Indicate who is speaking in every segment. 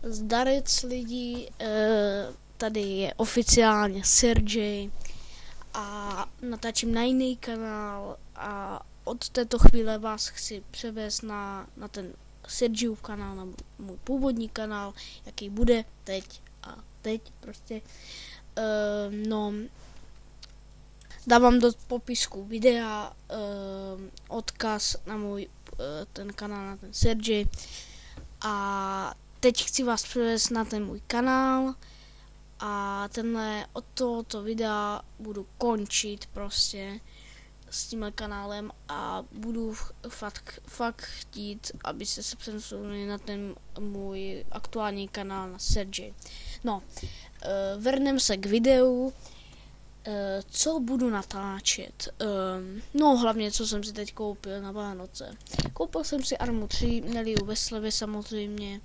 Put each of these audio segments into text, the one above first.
Speaker 1: Zdarec lidí, tady je oficiálně Sergej a natáčím na jiný kanál a od této chvíle vás chci převést na ten Sergejův kanál, na můj původní kanál, jaký bude teď prostě. Dávám do popisku videa odkaz na můj ten kanál, na ten Sergej. A teď chci vás přivést na ten můj kanál a od tohoto videa budu končit prostě s tímhle kanálem a budu fakt chtít, abyste se přesunuli na ten můj aktuální kanál na Sergej. Vrnem se k videu. Co budu natáčet? Hlavně, co jsem si teď koupil na Vánoce. Koupil jsem si Armu 3, měli ji ve slevě samozřejmě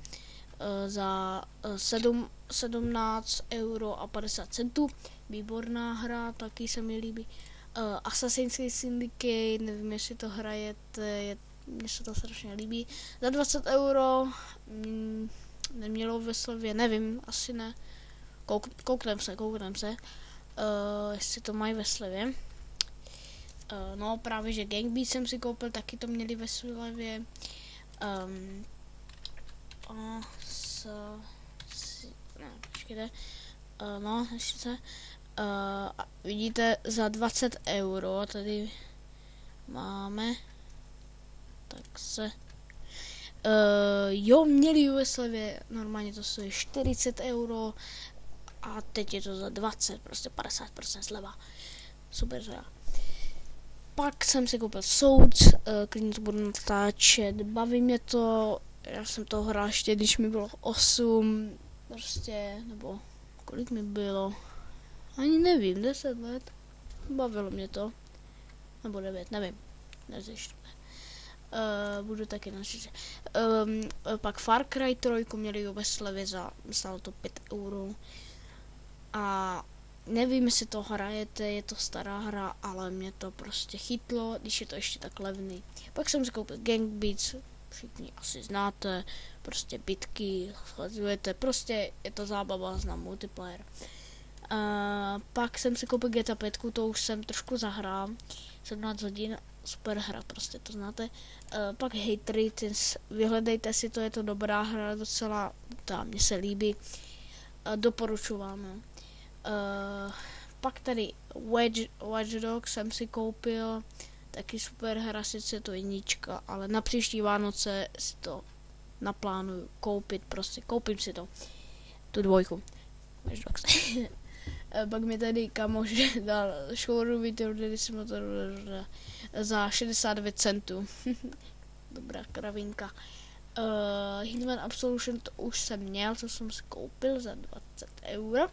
Speaker 1: za 17,50 €. Výborná hra, taky se mi líbí. Assassin's Creed Syndicate, nevím, jestli to hrajete, mně se to strašně líbí. Za 20 €, nemělo ve slevě, nevím, asi ne. Kouknem se. Jestli to mají ve slevě. Právě, že Gang Beat jsem si koupil, taky to měli ve slevě. Vidíte, za 20 € tady máme. Tak se... měli ve slevě, normálně to stojí 40 € a teď je to za 20, prostě 50% sleva. Super hra. Pak jsem si koupil Souls, klidně to budu natáčet, baví mě to, já jsem to hrál ještě, když mi bylo 8, prostě, nebo kolik mi bylo, ani nevím, 10 let, bavilo mě to, nebo 9, nevím, nezjišťuji. Budu taky nařízet. Pak Far Cry 3 měli ho ve slevě stálo to 5 €. A nevím, jestli to hrajete, je to stará hra, ale mě to prostě chytlo, když je to ještě tak levný. Pak jsem si koupil Gang Beats, všichni asi znáte, prostě bitky, schazujete, prostě je to zábava na multiplayer. Pak jsem si koupil GTA 5, to už jsem trošku zahrál, 17 hodin, super hra, prostě to znáte. Pak Hatred, vyhledejte si to, je to dobrá hra, docela, mně se líbí, doporučuji vám. Pak tady Watch Dogs jsem si koupil, taky super hra, sice je to jednička, ale na příští Vánoce si to naplánuju koupím si to, tu 2, Watch Dogs. Pak mi tady kamoš dal showroom Simulator za 69 centů. Dobrá kravinka. Hitman Absolution to už jsem měl, co jsem si koupil za 20 €.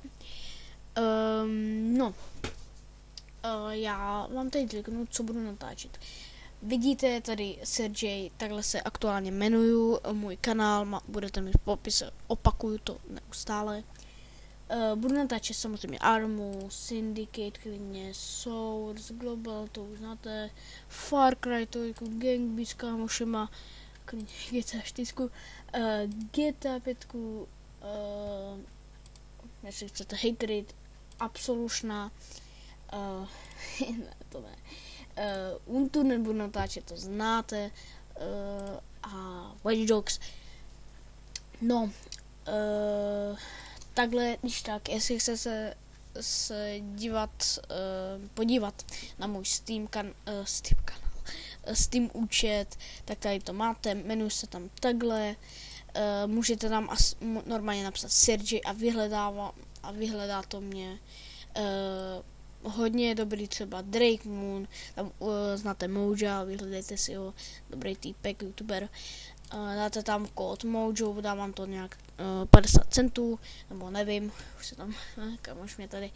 Speaker 1: Já vám tady řeknu, co budu natáčet. Vidíte tady Sergej, takhle se aktuálně jmenuju, můj kanál, budete mít v popise, opakuju to neustále. Budu natáčet samozřejmě Armu, Syndicate, klidně Source, Global, to už znáte, Far Cry, to jako Gang Beat s kámošema, klidně GTA 4, GTA 5, jestli chcete Hatred, Absolution, to ne, Untunen budu natáčet, to znáte, a Watch Dogs. Takhle, když tak, jestli chce se podívat na můj Steam účet, tak tady to máte, jmenuji se tam takhle, můžete tam normálně napsat Sergej a vyhledá to mě. Hodně dobrý třeba Drake Moon, tam znáte Moja, vyhledejte si ho, dobrý týpek, youtuber. Dáte tam kód Mojo, dávám to nějak 50 centů, nebo nevím, už se tam, kamož mě tady.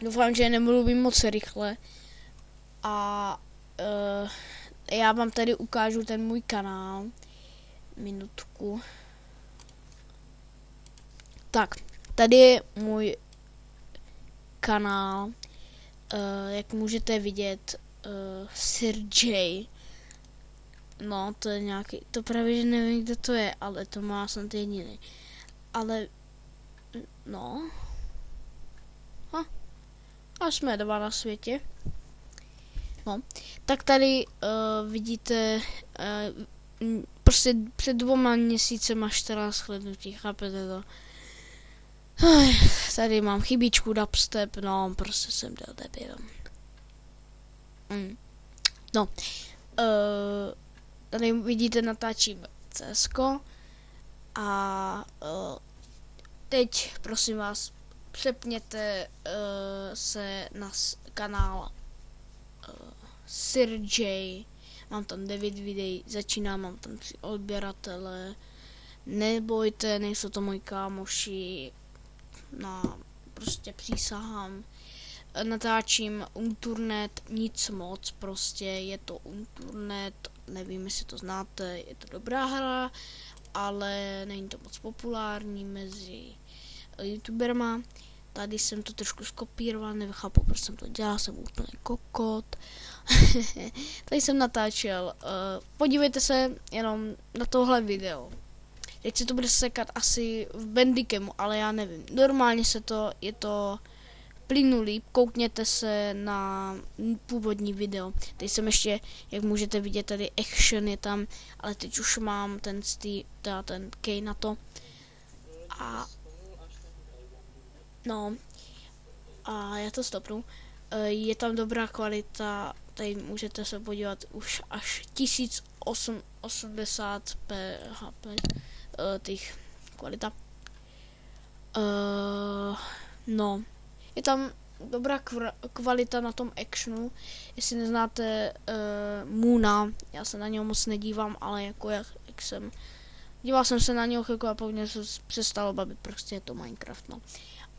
Speaker 1: Doufám, že nemluvím moc rychle. A já vám tady ukážu ten můj kanál. Minutku. Tak, tady je můj kanál, jak můžete vidět, Sergej. No, to je nějaký, to právě, že nevím, kde to je, ale to má snad jediný. Ale, no. A jsme dva na světě. No, tak tady vidíte, prostě před 2 měsícema 14 shlednutí, chápete to? Tady mám chybičku dubstep, no, prostě jsem del debil. No, tady vidíte, natáčím CSko a teď, prosím vás, přepněte se na kanál Sir J. Mám tam 9 videí, začínám, mám tam 3 odběratele. Nebojte, nejsou to moji kámoši, prostě přísahám. Natáčím Unturnet, nic moc, prostě je to Unturnet, nevím, jestli to znáte, je to dobrá hra, ale není to moc populární mezi youtuberma. Tady jsem to trošku skopíroval, nechápu, proč jsem to dělal, jsem úplně kokot. Tady jsem natáčel, podívejte se jenom na tohle video. Teď se to bude sekat asi v Bandicemu, ale já nevím. Normálně je to plynulý, koukněte se na původní video. Teď jsem ještě, jak můžete vidět, tady action je tam, ale teď už mám ten key na to. A no, a já to stopnu. Je tam dobrá kvalita, tady můžete se podívat už až 1080p HP, těch kvalita. No, je tam dobrá kvalita na tom actionu. Jestli neznáte Moona, já se na něho moc nedívám, ale jako jak jsem díval jsem se na něho chvilku a pak mě se přestalo bavit, prostě je to Minecraft, no.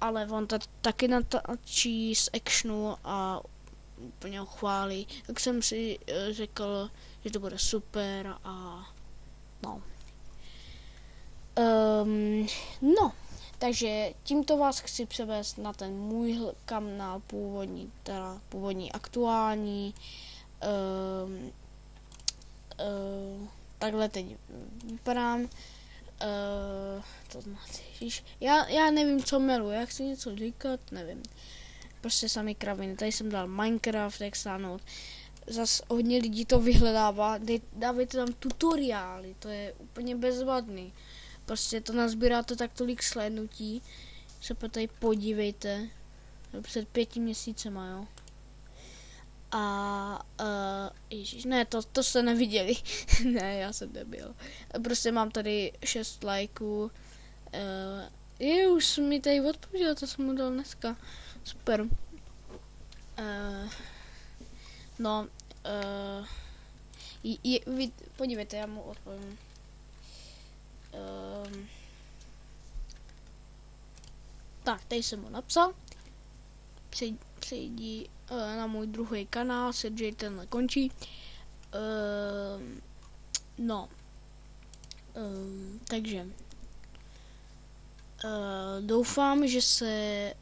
Speaker 1: Ale on taky natáčí z actionu a úplně ho chválí. Tak jsem si řekl, že to bude super a no. No, takže tímto vás chci převést na ten můj kanál původní aktuální. Takhle teď vypadám. To znáte, já nevím, co miluji, jak chci něco říkat, nevím. Prostě samý kraviny. Tady jsem dal Minecraft, jak stáhnout. Zas hodně lidí to vyhledává, dávejte tam tutoriály, to je úplně bezvadný. Prostě to nazbíráte tak tolik slednutí, se tady podívejte, před 5 měsícema, jo. A ježiš, ne, to jste neviděli. Ne, já jsem debil. Prostě mám tady 6 lajků. Už mi tady odpověděl, to jsem mu dal dneska. Super. No, podívejte, já mu odpovím. Tak, tady jsem mu napsal. Přejdi na můj druhý kanál, Sergej tenhle končí. No. Takže doufám, že se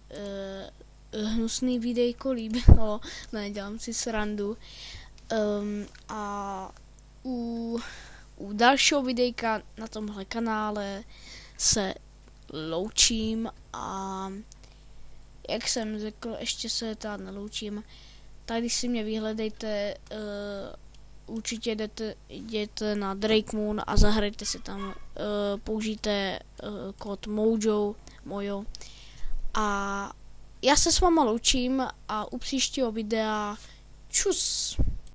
Speaker 1: hnusný videjko líbilo, nedělám si srandu. A u dalšího videjka na tomhle kanále se loučím a jak jsem řekl, ještě se tady neloučím. Tady si mě vyhledejte, určitě jděte na Drake Moon a zahrajte si tam, použijte kód Mojo. A já se s váma loučím a u příštího videa čus!